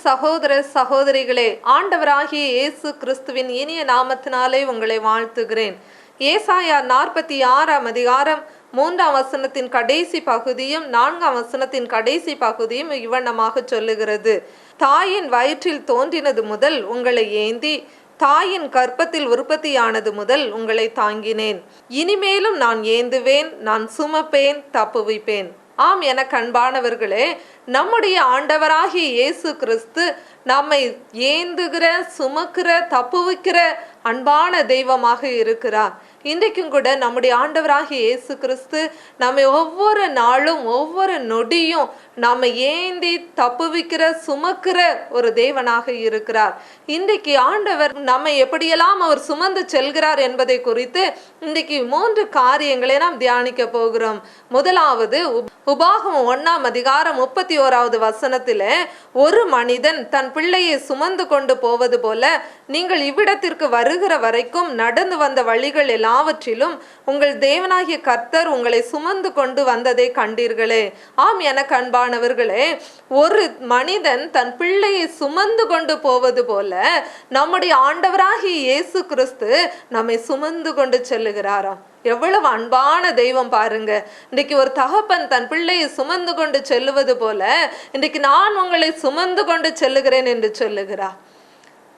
சகோதர சகோதரிகளே, ஆண்டவராகிய இயேசு கிறிஸ்துவின் இனிய நாமத்தினாலே உங்களை வாழ்த்துகிறேன். ஏசாயா 46 அதிகாரம் 3 வசனத்தின் கடைசி பகுதியும் 4 வசனத்தின் கடைசி பகுதியும் இவ்வண்ணமாக சொல்லுகிறது. தாயின் வயிற்றில் தோன்றினது முதல் உங்களை ஏந்தி, தாயின் கர்ப்பத்தில் உற்பத்தியானது முதல் உங்களை தாங்கினேன். இனிமேலும் நான் ஏந்துவேன், நான் சுமப்பேன், தப்புவிப்பேன். ஆம், எனக்கு அன்பானவர்களே, நம்முடைய ஆண்டவராகிய இயேசு கிறிஸ்து நம்மை ஏந்துகிற, சுமக்கிற, தப்புவிக்கிற அன்பான தெய்வமாக இருக்கிறார். இன்றைக்கும் கூட நம்முடைய ஆண்டவராகிய இயேசு கிறிஸ்து நம்மை ஒவ்வொரு நாளும் ஒவ்வொரு நொடியும் நம்மை ஏந்தி தப்புவிக்கிற, சுமக்கிற ஒரு தேவனாக இருக்கிறார். இன்றைக்கு ஆண்டவர் நம்மை எப்படியெல்லாம் அவர் சுமந்து செல்கிறார் என்பதை குறித்து இன்றைக்கு 3 காரியங்களை நாம் தியானிக்க போகிறோம். முதலாவது, உபாகமம் 1 அதிகாரம் 31 வசனத்தில, ஒரு மனிதன் தன் பிள்ளையை சுமந்து கொண்டு போவது போல நீங்கள் இவ்விடத்திற்கு வருகிற வரைக்கும் நடந்து வந்த வழிகள் எல்லாவற்றிலும் உங்கள் தேவனாகிய கர்த்தர் உங்களை சுமந்து கொண்டு வந்ததை கண்டீர்களே. ஆம், எனக்கு அன்பானவர்களே, ஒரு மனிதன் தன் பிள்ளையை சுமந்து கொண்டு போவது போல நம்முடைய ஆண்டவராகிய இயேசு கிறிஸ்து நம்மை சுமந்து கொண்டு செல்லுகிறாராம். எவ்வளவு அன்பான தெய்வம் பாருங்க. இன்றைக்கு ஒரு தகப்பன் தன் பிள்ளையை சுமந்து கொண்டு செல்லுவது போல இன்றைக்கு நான் உங்களை சுமந்து கொண்டு செல்லுகிறேன் என்று சொல்லுகிறார்.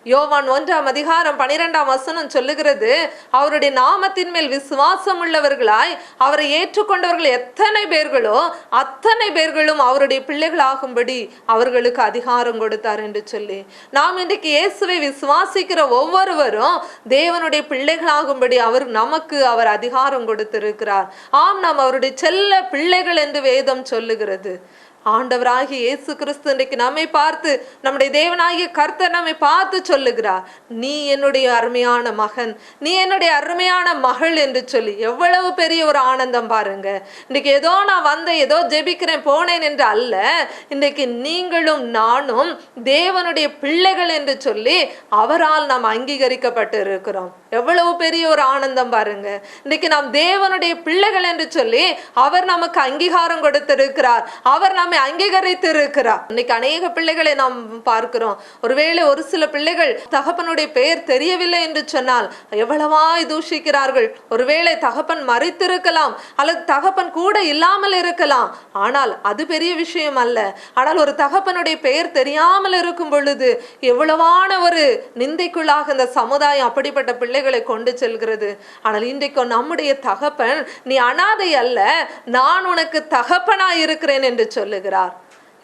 யோவான் 1 அதிகாரம் 12 வசனம் சொல்லுகிறது, அவருடைய நாமத்தின் மேல் விசுவாசம் உள்ளவர்களாய் அவரை ஏற்றுக்கொண்டவர்கள் எத்தனை பேர்களோ அத்தனை பேர்களும் அவருடைய பிள்ளைகளாகும்படி அவர்களுக்கு அதிகாரம் கொடுத்தார் என்று சொல்லி, நாம் இன்றைக்கு இயேசுவை விசுவாசிக்கிற ஒவ்வொருவரும் தேவனுடைய பிள்ளைகளாகும்படி அவர் அதிகாரம் கொடுத்திருக்கிறார். ஆம், நாம் அவருடைய செல்ல பிள்ளைகள் என்று வேதம் சொல்லுகிறது. ஆண்டவராகிய இயேசு கிறிஸ்து இன்றைக்கு நம்மை பார்த்து, நம்முடைய தேவனாகிய கர்த்தர் நம்மை பார்த்து சொல்லுகிறார், நீ என்னுடைய அருமையான மகன், நீ என்னுடைய அருமையான மகள் என்று சொல்லி. எவ்வளவு பெரிய ஒரு ஆனந்தம் பாருங்க. இன்றைக்கு ஏதோ நான் வந்தேன், ஏதோ ஜெபிக்கிறேன், போனேன் என்று அல்ல, இன்றைக்கு நீங்களும் நானும் தேவனுடைய பிள்ளைகள் என்று சொல்லி அவரால் நாம் அங்கீகரிக்கப்பட்டு இருக்கிறோம். எவ்வளவு பெரிய ஒரு ஆனந்தம் பாருங்க. இன்னைக்கு நாம் தேவனுடைய பிள்ளைகள் என்று சொல்லி அவர் நமக்கு அங்கீகாரம் கொடுத்திருக்கிறார், அவர் நம்மை அங்கீகரித்து இருக்கிறார். இன்னைக்கு அநேக பிள்ளைகளை நாம் பார்க்கிறோம். ஒருவேளை ஒரு சில பிள்ளைகள் தகப்பனுடைய பெயர் தெரியவில்லை என்று சொன்னால் எவ்வளவாய் தூஷிக்கிறார்கள். ஒருவேளை தகப்பன் மறித்திருக்கலாம், அல்லது தகப்பன் கூட இல்லாமல் இருக்கலாம். ஆனால் அது பெரிய விஷயம் அல்ல. ஆனால் ஒரு தகப்பனுடைய பெயர் தெரியாமல் இருக்கும் பொழுது எவ்வளவான ஒரு நிந்தைக்குள்ளாக இந்த சமுதாயம் அப்படிப்பட்ட பிள்ளைகளை கொண்டு செல்கிறது. ஆனால் இன்றைக்கு நம்முடைய தகப்பன், நீ அனாதை அல்ல, நான் உனக்கு தகப்பனாய் இருக்கிறேன் என்று சொல்லுகிறார்.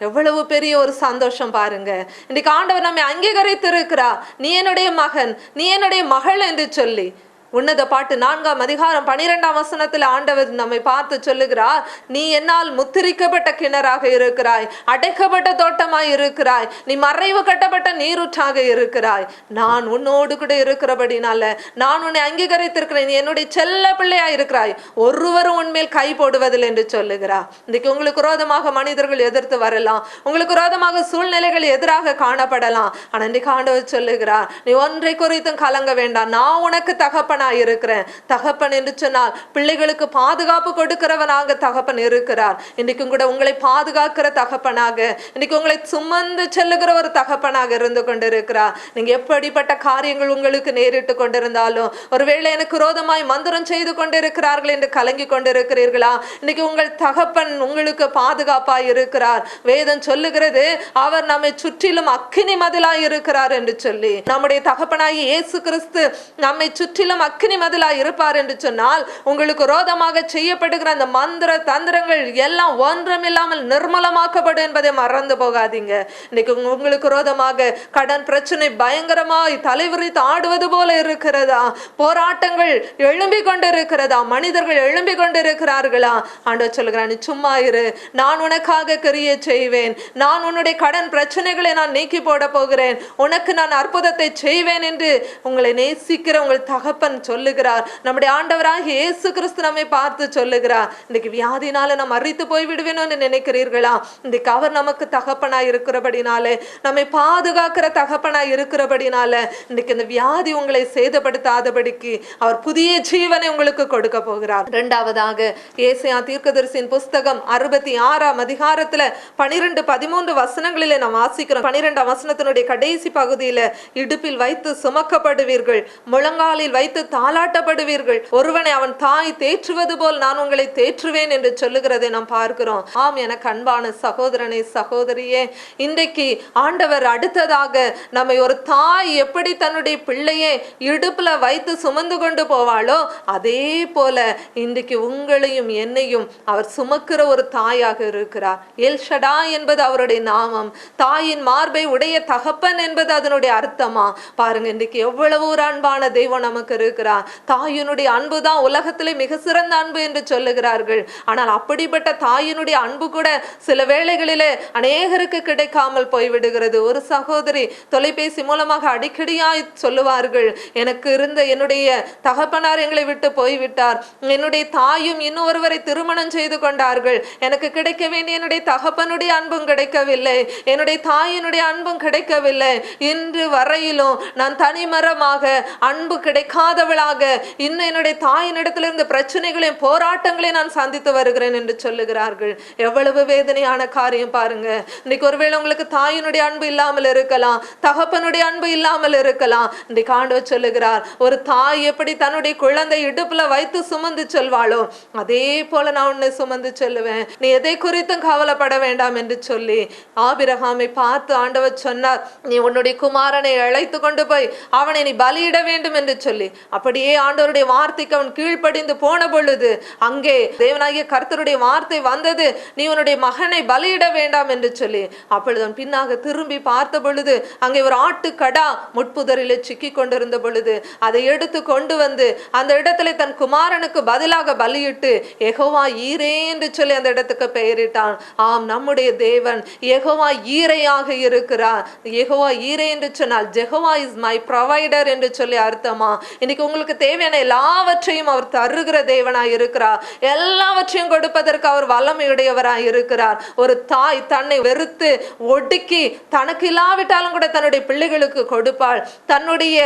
எவ்வளவு பெரிய ஒரு சந்தோஷம் பாருங்க. இன்னைக்கு ஆண்டவர் நம்மை அங்கீகரித்து இருக்கிறார். நீ என்னுடைய மகன், நீ என்னுடைய மகள் என்று சொல்லி. உன்னத பாட்டு 4 அதிகாரம் 12 வசனத்தில் ஆண்டவர் நம்மை பார்த்து சொல்லுகிறார், நீ என்னால் முத்திரிக்கப்பட்ட கிணறாக இருக்கிறாய், அடைக்கப்பட்ட தோட்டமாய் இருக்கிறாய், நீ மறைவு கட்டப்பட்ட நீரூற்றாக இருக்கிறாய். நான் உன்னோடு கூட இருக்கிறபடினால நான் உன்னை அங்கீகரித்திருக்கிறேன், நீ என்னுடைய செல்ல பிள்ளையாய் இருக்கிறாய், ஒருவரும் உன்மேல் கை போடுவதில்லை என்று சொல்லுகிறார். இன்றைக்கு உங்களுக்கு விரோதமாக மனிதர்கள் எதிர்த்து வரலாம், உங்களுக்கு விரோதமாக சூழ்நிலைகள் எதிராக காணப்படலாம். ஆனால் இன்றைக்கு ஆண்டவர் சொல்லுகிறார், நீ ஒன்றை குறித்தும் கலங்க வேண்டாம், நான் உனக்கு தகப்பன் இருக்கிறேன். தகப்பன் என்று சொன்னால் பிள்ளைகளுக்கு பாதுகாப்பு கொடுக்கிறவனாக தகப்பன் இருக்கிறார். இன்னைக்கும் கூட உங்களை பாதுகாக்கிற தகப்பனாக, இன்னைக்கு உங்களை சுமந்து செல்லுகிற ஒரு தகப்பனாக இருந்து கொண்டிருக்கிறார். நீங்க எப்படிப்பட்ட காரியங்கள் உங்களுக்கு நேரிட்டு கொண்டிருந்தாலும், ஒருவேளை எனக்கு விரோதமாய் மந்திரம் செய்து கொண்டிருக்கிறார்கள் என்று கலங்கி கொண்டிருக்கிறீர்களா? இன்னைக்கு உங்கள் தகப்பன் உங்களுக்கு பாதுகாப்பாய் இருக்கிறார். வேதம் சொல்லுகிறது, அவர் நம்மை சுற்றிலும் அக்கினி மதிலாய் இருக்கிறார் என்று சொல்லி. நம்முடைய தகப்பனாகி இயேசு கிறிஸ்து நம்மை சுற்றிலும் அக்கினி மதிலாய் இருப்பார் என்று சொன்னால், உங்களுக்கு விரோதமாக செய்யப்படுகிற அந்த மந்திர தந்திரங்கள் எல்லாம் ஒன்றுமில்லாமல் நிர்மலமாக்கப்படும் என்பதை மறந்து போகாதீங்க. இன்னைக்கு உங்களுக்கு விரோதமாக கடன் பிரச்சனை பயங்கரமாய் தலைவிரித்து ஆடுவது போல இருக்கிறதா? போராட்டங்கள் எழும்பி கொண்டிருக்கிறதா? மனிதர்கள் எழும்பி கொண்டிருக்கிறார்களா? ஆண்டவர் சொல்லுகிறார், நீ சும்மா இரு, நான் உனக்காக கிரியை செய்வேன், நான் உன்னுடைய கடன் பிரச்சனைகளை நான் நீக்கி போட போகிறேன், உனக்கு நான் அற்புதத்தை செய்வேன் என்று உங்களை நேசிக்கிற உங்கள் தகப்பன் தேவன் சொல்லுகிறார். நம்முடைய ஆண்டவராகிய இயேசு கிறிஸ்து நம்மை பார்த்து சொல்லுகிறார், இன்னைக்கு வியாதினால நாம் மரித்து போய் விடுவேணும்னு நினைக்கிறீர்களா? இன்னைக்கு அவர் நமக்கு தகப்பனாய் இருக்கிறபடினாலே, நம்மை பாதுகாக்கிற தகப்பனாய் இருக்கிறபடினால, இன்னைக்கு இந்த வியாதி உங்களை சேதப்படுத்தாதபடிக்கு அவர் புதிய ஜீவனை உங்களுக்கு கொடுக்க போகிறார். இரண்டாவதாக ஏசாயா தீர்க்கதரிசியின் புஸ்தகம் 66ஆம் அதிகாரத்துல 12-13 வசனங்களிலே நாம் வாசிக்கிறோம். 12ஆம் வசனத்தினுடைய கடைசி பகுதியில, இடுப்பில் வைத்து சுமக்கப்படுவீர்கள், முழங்காலில் வைத்து தாளாட்டப்படுவீர்கள், ஒருவனை அவன் தாய் தேற்றுவது போல் நான் உங்களை தேற்றுவேன் என்று சொல்லுகிறதை நாம் பார்க்கிறோம். ஆம், எனக்கு அன்பான சகோதரனே சகோதரியே, இன்றைக்கு ஆண்டவர் அடுத்ததாக நம்மை ஒரு தாய் எப்படி தன்னுடைய பிள்ளையை இடுப்புல வைத்து சுமந்து கொண்டு போவாளோ, அதே போல இன்றைக்கு உங்களையும் என்னையும் அவர் சுமக்கிற ஒரு தாயாக இருக்கிறார். எல் ஷடா என்பது அவருடைய நாமம். தாயின் மார்பை உடைய தகப்பன் என்பது அதனுடைய அர்த்தமா? பாருங்க, இன்றைக்கு எவ்வளவு ஒரு அன்பான தெய்வம் நமக்கு இருக்கிறார். தாயினுடைய அன்பு தான் உலகத்திலே மிக சிறந்த அன்பு என்று சொல்லுகிறார்கள். ஆனால் அப்படிப்பட்ட தாயினுடைய அன்பு கூட சில வேளைகளிலே அநேகருக்கு கிடைக்காமல் போய்விடுகிறது. ஒரு சகோதரி தொலைபேசி மூலமாக அடிக்கடியாய் சொல்லுவார்கள், எனக்கு இருந்த என்னுடைய தகப்பனார் எங்களை விட்டு போய்விட்டார், என்னுடைய தாயும் இன்னொருவரை திருமணம் செய்து கொண்டார்கள், எனக்கு கிடைக்க வேண்டிய என்னுடைய தகப்பனுடைய அன்பும் கிடைக்கவில்லை, என்னுடைய தாயினுடைய அன்பும் கிடைக்கவில்லை, இன்று வரையிலும் நான் தனிமரமாக அன்பு கிடைக்காதவளாக இன்னும் என்னுடைய தாயினிடத்திலிருந்து பிரச்சனைகளையும் போராட்டங்களையும் நான் சந்தித்து வருகிறேன் என்று சொல்லுகிறார்கள். எவ்வளவு வேதனையான காரியம் பாருங்க. இன்னைக்கு ஒருவேளை உங்களுக்கு தாயினுடைய அன்பு இல்லாமல் இருக்கலாம், தகப்பனுடைய அன்பு இல்லாமல் இருக்கலாம். இன்றைக்கு ஆண்டவர் சொல்லுகிறார், ஒரு தாய் எப்படி தன்னுடைய குழந்தை இடுப்புல வைத்து சுமந்து செல்வாளோ, அதே போல நான் உன்னை சுமந்து செல்லுவேன், நீ எதை குறித்தும் கவலைப்பட வேண்டாம் என்று சொல்லி ஆபிரகாமை பார்த்து ஆண்டவர் சொன்னார், நீ உன்னுடைய குமாரனை அழைத்து கொண்டு போய் அவனை நீ பலியிட வேண்டும் என்று சொல்லி. அப்படியே ஆண்டவருடைய வார்த்தைக்கு அவன் கீழ்ப்படிந்து போன பொழுது அங்கே தேவனாகிய கர்த்தருடைய வார்த்தை வந்தது, நீ உன்னுடைய மகனை பலியிட வேண்டாம் என்று சொல்லி. அப்பொழுது அவன் பின்னாக திரும்பி பார்த்த பொழுது அங்கே ஒரு ஆட்டுக்கடா முட்புதரிலே சிக்கி கொண்டிருந்த பொழுது அதை எடுத்து கொண்டு வந்து அந்த இடத்துல தன் குமாரனுக்கு பதிலாக பலியிட்டு யெகோவா ஈரே என்று சொல்லி அந்த இடத்துக்கு பெயரிட்டான். ஆம், நம்முடைய தேவன் யெகோவா ஈரையாக இருக்கிறார். யெகோவா ஈரே என்று சொன்னால் ஜெகோவா இஸ் மை ப்ரொவைடர் என்று சொல்லி அர்த்தமா? இன்னைக்கு உங்களுக்கு தேவையான எல்லாவற்றையும் அவர் தருகிற தேவனாய் இருக்கிறார். எல்லாவற்றையும் கொடுப்பதற்கு அவர் வல்லமையுடையவராய் இருக்கிறார். ஒரு தாய் தன்னை வெறுத்து ஒடுக்கி தனக்கு இல்லாவிட்டாலும் கூட தன்னுடைய பிள்ளைகளுக்கு கொடுப்பாள். தன்னுடைய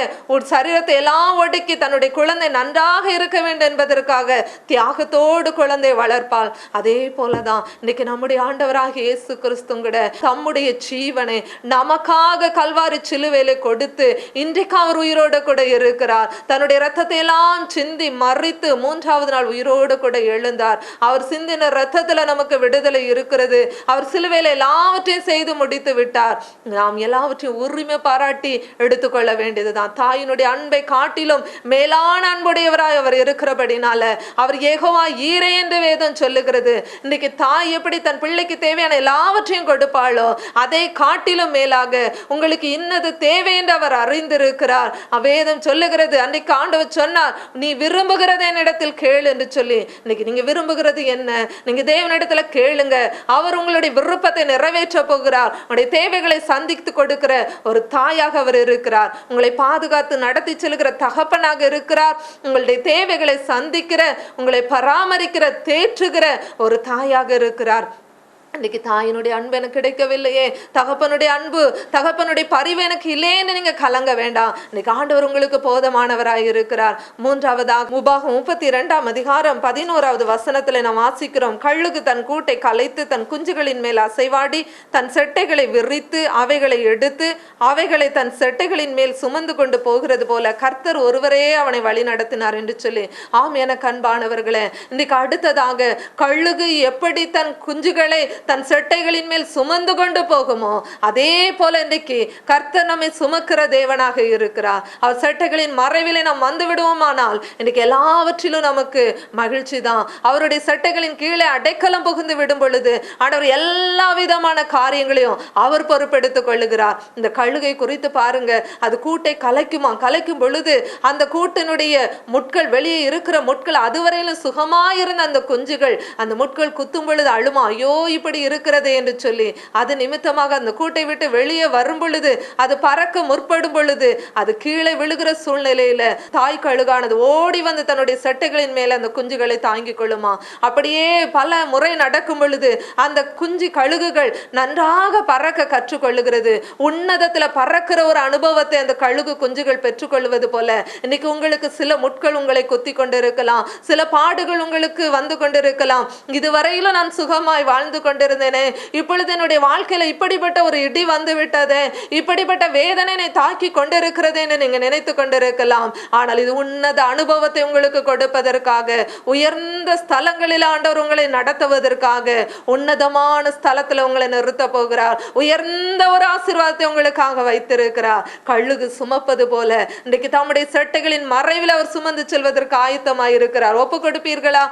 சரீரத்தை எல்லாம் ஒடுக்கி தன்னுடைய குழந்தை நன்றாக இருக்க வேண்டும் என்பதற்காக தியாகத்தோடு குழந்தை வளர்ப்பாள். அதே போலதான் இன்னைக்கு நம்முடைய ஆண்டவராக இயேசு கிறிஸ்து கூட தம்முடைய ஜீவனை நமக்காக கல்வாரி சிலுவையில கொடுத்து இன்றைக்கு அவர் உயிரோடு கூட இருக்கிறார். தன்னுடைய இரத்தத்தை எல்லாம் சிந்தி மறித்து 3ஆவது நாள் உயிரோடு கூட எழுந்தார். அவர் சிந்தின இரத்தத்துல நமக்கு விடுதலை இருக்கிறது. அவர் சிலுவையில எல்லாவற்றையும் செய்து முடித்து விட்டார். நாம் எல்லாவற்றையும் உரிமை பாராட்டி எடுத்துக்கொள்ள வேண்டியதுதான். தாயினுடைய அன்பை காட்டிலும் மேலான அன்புடையவராய் அவர் இருக்கிறபடினால அவர் யெகோவா ஈரே என்று வேதம் சொல்லுகிறது. இன்னைக்கு தாய் எப்படி தன் பிள்ளைக்கு தேவையான எல்லாவற்றையும் கொடுப்பாளோ, அதை காட்டிலும் மேலாக உங்களுக்கு இன்னது தேவை என்று அவர் அறிந்திருக்கிறார். வேதம் சொல்லுகிறது, அன்னைக்கு ஆண்டவர் சொன்னார், நீ விரும்புகிறது என்னிடத்தில் கேளு என்று சொல்லி. இன்னைக்கு நீங்க விரும்புகிறது என்ன? நீங்க தேவனிடத்துல கேளுங்க, அவர் உங்களுடைய விருப்பத்தை நிறைவேற்ற போகிறார். உங்களுடைய தேவைகளை சந்தித்து கொடுக்கிற ஒரு தாயாக அவர் இருக்கிறார். உங்களை பாதுகாத்து நடத்தி செல்கிற தகப்பனாக இருக்கிறார். உங்களுடைய தேவைகளை சந்திக்கிற, உங்களை பராமரிக்கிற, தேற்றுகிற ஒரு தாயாக இருக்கிறார். இன்னைக்கு தாயினுடைய அன்பு எனக்கு கிடைக்கவில்லையே, தகப்பனுடைய அன்பு, தகப்பனுடைய பரிவு எனக்கு இல்லைன்னு நீங்க கலங்க வேண்டாம். இன்னைக்கு ஆண்டவர் உங்களுக்கு போதமானவராய் இருக்கிறார். 3ஆவதாக உபாகம் 32ஆம் அதிகாரம் 11ஆவது வசனத்துல நாம் வாசிக்கிறோம், கழுகு தன் கூட்டை கலைத்து தன் குஞ்சுகளின் மேல் அசைவாடி தன் செட்டைகளை விரித்து அவைகளை எடுத்து அவைகளை தன் செட்டைகளின் மேல் சுமந்து கொண்டு போகிறது போல கர்த்தர் ஒருவரே அவனை வழி நடத்தினார் என்று சொல்லி. ஆம், எனக்கு அன்பானவர்களே, இன்னைக்கு அடுத்ததாக கழுகு எப்படி தன் குஞ்சுகளை தன் செட்டைகளின் மேல் சுமந்து கொண்டு போகுமோ, அதே போல இன்றைக்கு கர்த்தர் நம்மை சுமக்கிற தேவனாக இருக்கிறார். அவர் செட்டைகளின் மறைவிலே நாம் வந்து விடுவோமானால் இன்னைக்கு எல்லாவற்றிலும் நமக்கு மகிழ்ச்சி தான். அவருடைய செட்டைகளின் கீழே அடைக்கலம் புகுந்து விடும் பொழுது ஆண்டவர் எல்லா விதமான காரியங்களையும் அவர் பொறுப்பெடுத்துக் கொள்ளுகிறார். இந்த கழுகை குறித்து பாருங்க, அது கூட்டை கலைக்குமா, கலைக்கும் பொழுது அந்த கூட்டினுடைய முட்கள், வெளியே இருக்கிற முட்கள், அதுவரையிலும் சுகமாயிருந்த அந்த குஞ்சுகள் அந்த முட்கள் குத்தும் பொழுது அழுமா, ஐயோ இப்படி இப்படி இருக்கிறது என்று சொல்லி அது நிமித்தமாக அந்த கூட்டை விட்டு வெளியே வரும் பொழுது, அது பறக்க முற்படும் பொழுது அது கீழே விழுகிற சூழ்நிலையில தாய் கழுகானது ஓடி வந்து தன்னுடைய செட்டைகளின் மேல அந்த குஞ்சுகளை தாங்கிக் கொள்ளுமா. அப்படியே பல முறை நடக்கும் பொழுது அந்த குஞ்சு கழுகுகள் நன்றாக பறக்க கற்றுக்கொள்ளுகிறது. உன்னதத்துல பறக்கிற ஒரு அனுபவத்தை அந்த கழுகு குஞ்சுகள் பெற்றுக்கொள்வது போல இன்னைக்கு உங்களுக்கு சில முட்கள் உங்களை குத்தி கொண்டிருக்கலாம், சில பாடுகள் உங்களுக்கு வந்து கொண்டிருக்கலாம். இதுவரையிலும் நான் சுகமாய் வாழ்ந்து கொண்டிருந்தேனே, இப்பொழுது என்னுடைய வாழ்க்கையில இப்படிப்பட்ட ஒரு இடி வந்து விட்டதே, இப்படிப்பட்ட வேதனை தாக்கி கொண்டிருக்கிறது என்று நீங்க நினைத்து கொண்டிருக்கலாம். ஆனால் இது உன்னத அனுபவத்தை உங்களுக்கு கொடுப்பதற்காக, உயர்ந்த ஸ்தலங்களில் ஆண்டவர் உங்களை நடத்துவதற்காக, உன்னதமான ஸ்தலத்துல உங்களை நிறுத்த போகிறார். உயர்ந்த ஒரு ஆசீர்வாதத்தை உங்களுக்காக வைத்திருக்கிறார். கழுகு சுமப்பது போல இன்றைக்கு தம்முடைய செட்டைகளின் மறைவில் அவர் சுமந்து செல்வதற்கு ஆயத்தமாய் இருக்கிறார். ஒப்பு கொடுப்பீர்களா?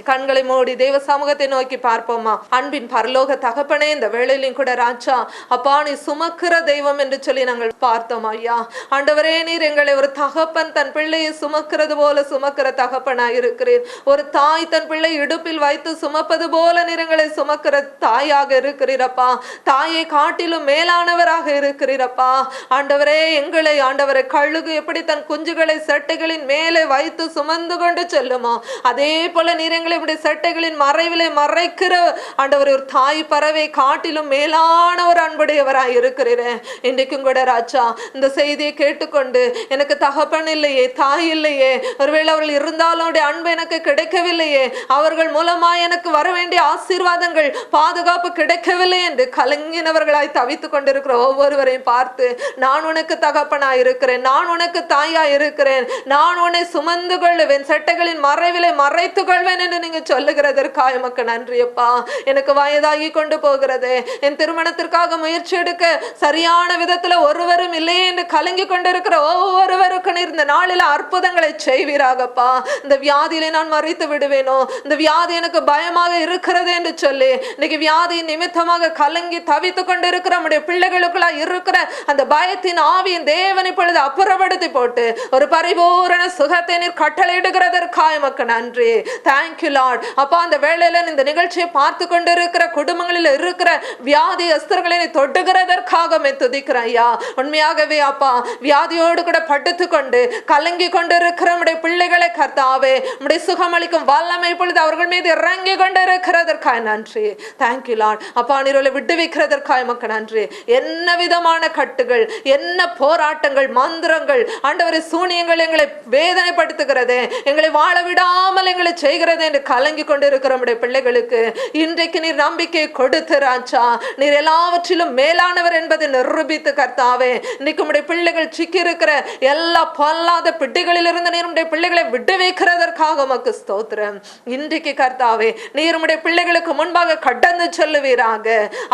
கண்களை மூடி தேவ சமூகத்தை நோக்கி பார்ப்போமா? அன்பின் பரலோக தகப்பனே, இந்த வேளையிலும் கூட ராஜா அப்பா, நீ சுமக்கிற தெய்வம் என்று சொல்லி நாங்கள் பார்த்தோம் ஐயா. ஆண்டவரே, நீர் எங்களை ஒரு தகப்பன் தன் பிள்ளையை சுமக்கிறது போல சுமக்கிற தகப்பனாய் இருக்கிறீர். ஒரு தாய் தன் பிள்ளை இடுப்பில் வைத்து சுமப்பது போல நீர் எங்களை சுமக்கிற தாயாக இருக்கிறீரப்பா. தாயை காட்டிலும் மேலானவராக இருக்கிறீரப்பா. ஆண்டவரே, எங்களை ஆண்டவரை கழுகு எப்படி தன் குஞ்சுகளை செட்டைகளின் மேலே வைத்து சுமந்து கொண்டு செல்லுமோ, அதே போல நீர் எங்களை இப்படி செட்டைகளின் மறைவிலே மறைக்கிற ஆண்டவர் ஒரு தாய் பறவை காட்டிலும் மேலான ஒரு அன்புடையவராய் இருக்கிறேன். இன்றைக்கும் கூட ராஜா இந்த செய்தியை கேட்டுக்கொண்டு எனக்கு தகப்பன் இல்லையே, தாய் இல்லையே, ஒருவேளை அவர்கள் இருந்தாலும் அன்பு எனக்கு கிடைக்கவில்லையே, அவர்கள் மூலமா எனக்கு வர வேண்டிய ஆசீர்வாதங்கள் பாதுகாப்பு கிடைக்கவில்லை என்று கலங்கினவர்களாய் தவித்துக் கொண்டிருக்கிற ஒவ்வொருவரையும் பார்த்து, நான் உனக்கு தகப்பனாய் இருக்கிறேன், நான் உனக்கு தாயாய் இருக்கிறேன், நான் உன்னை சுமந்து கொள்ளுவேன், செட்டைகளின் மறைவிலை மறைத்துக் கொள்வேன் என்று நீங்க சொல்லுகிறதற்காக எமக்கு நன்றியப்பா. எனக்கு வயதாகி கொண்டு போகிறது, என் திருமணத்திற்காக முயற்சி எடுக்க சரியான விதத்துல ஒருவரும் இல்லையே என்று கலங்கி கொண்டிருக்கிற ஒவ்வொருவருக்கும் இந்த நாளில் அற்புதங்களை செய்வீராகப்பா. இந்த வியாதியிலே நான் மறித்து விடுவேனோ, இந்த வியாதி எனக்கு பயமாக இருக்கிறது என்று சொல்லி இன்னைக்கு வியாதியின் நிமித்தமாக கலங்கி தவித்துக் கொண்டிருக்கிற நம்முடைய பிள்ளைகளுக்குள்ள இருக்கிற அந்த பயத்தின் ஆவியின் தேவன் இப்பொழுது அப்புறப்படுத்தி போட்டு ஒரு பரிபூரண சுகத்தை நீர் கட்டளையிடுகிறதற்காக எமக்கு நன்றி. Thank you Lord. அப்பா, அந்த வேளையில இந்த நிகழ்ச்சியை பார்த்து கொண்டிருக்கிற குடும்பங்களில் இருக்கிற வியாதி அஸ்தர்களை நீ தொட்டுகிறதற்காக துதிக்கிறேன் ஐயா. உண்மையாகவே அப்பா, வியாதியோடு கூட படுத்து கொண்டு கலங்கி கொண்டிருக்கிற நம்முடைய பிள்ளைகளை கர்த்தாவே நம்முடைய சுகமளிக்கும் வல்லமை இப்பொழுது அவர்கள் மீது இறங்கி கொண்டிருக்கிறதற்காக நன்றி. Thank you Lord. அப்பா, நீரோலை விடுவிக்கிறதற்காக எமக்கு நன்றி. என்ன விதமான கட்டுகள், என்ன போராட்டங்கள், மந்திரங்கள், ஆண்டவரே சூனியங்கள் எங்களை வேதனைப்படுத்துகிறது, எங்களை வாழ விடாமல் எங்களை செய்கிறது என்று கலங்கி கொண்டிருக்கிற நம்முடைய பிள்ளைகளுக்கு இன்றைக்கு நீர் நம்பிக்கை கொடுத்து ராஜா, நீர் எல்லாவற்றிலும் மேலானவர் என்பதை நிரூபித்து கர்த்தாவே, இன்னைக்கு நம்முடைய பிள்ளைகள் சிக்கி இருக்கிற எல்லா பொல்லாத பிடிகளில் இருந்து நீர் நம்முடைய பிள்ளைகளை விட்டு வைக்கிறதற்காக உமக்கு ஸ்தோத்திரம். இன்றைக்கு கர்த்தாவே, நீர் நம்முடைய பிள்ளைகளுக்கு முன்பாக கடந்து செல்லுவீராக.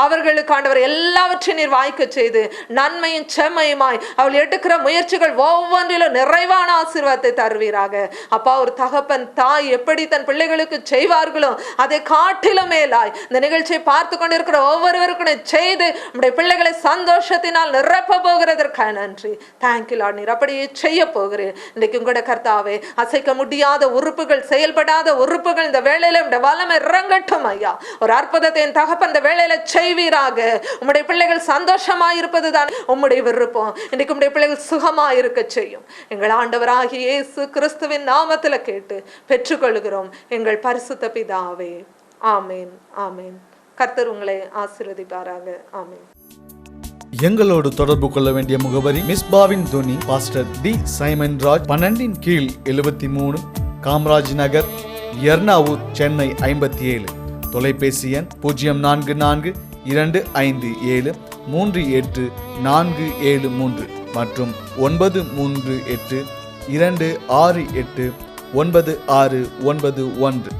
அவர்களுக்கு ஆண்டவர் எல்லாவற்றையும் நீர் வாய்க்க செய்து நன்மையும் செம்மையுமாய் அவள் எடுக்கிற முயற்சிகள் ஒவ்வொன்றிலும் நிறைவான ஆசீர்வாதத்தை தருவீராக. அப்பா, ஒரு தகப்பன் தாய் எப்படி தன் பிள்ளைகளுக்கு செய்வார்களோ அதை காட்டிலும் மேலாய் இந்த நிகழ்ச்சியை பார்த்து கொண்டிருக்கிற ஒவ்வொருவருக்கும் செய்து நம்முடைய பிள்ளைகளை சந்தோஷத்தினால் நிரப்ப போகிறதற்காக நன்றி. Thank you Lord. நீர் அப்படியே செய்ய போகிறேன். இன்னைக்கு கூட கர்த்தாவே, அசைக்க முடியாத உறுப்புகள், செயல்படாத உறுப்புகள் இந்த வேளையில வல்லமை இறங்கட்டும் ஐயா. ஒரு அற்புதத்தை என் தகப்பன் இந்த வேளையில செய்வீராக. உம்முடைய பிள்ளைகள் சந்தோஷமாய் இருப்பதுதான் உம்முடைய விருப்பம். இன்னைக்கு உம்முடைய பிள்ளைகள் சுகமாய் இருக்க செய்யும். எங்கள் ஆண்டவராகிய இயேசு கிறிஸ்துவின் நாமத்துல கேட்டு பெற்றுக்கொள்கிறோம் எங்கள் பரிசுத்த பிதாவே. ஆமேன், ஆமேன். கர்த்தர் உங்களை ஆசீர்வதிப்பாராக. ஆமேன். எங்களோடு தொடர்பு கொள்ள வேண்டிய முகவரி மிஸ்பாவின் துணி, பாஸ்டர் டி சைமன் ராஜ், 12 கீழ் 73, காமராஜ் நகர், எர்ணாவூர், சென்னை 57. தொலைபேசி எண் 0442573843 மற்றும் 93826896991.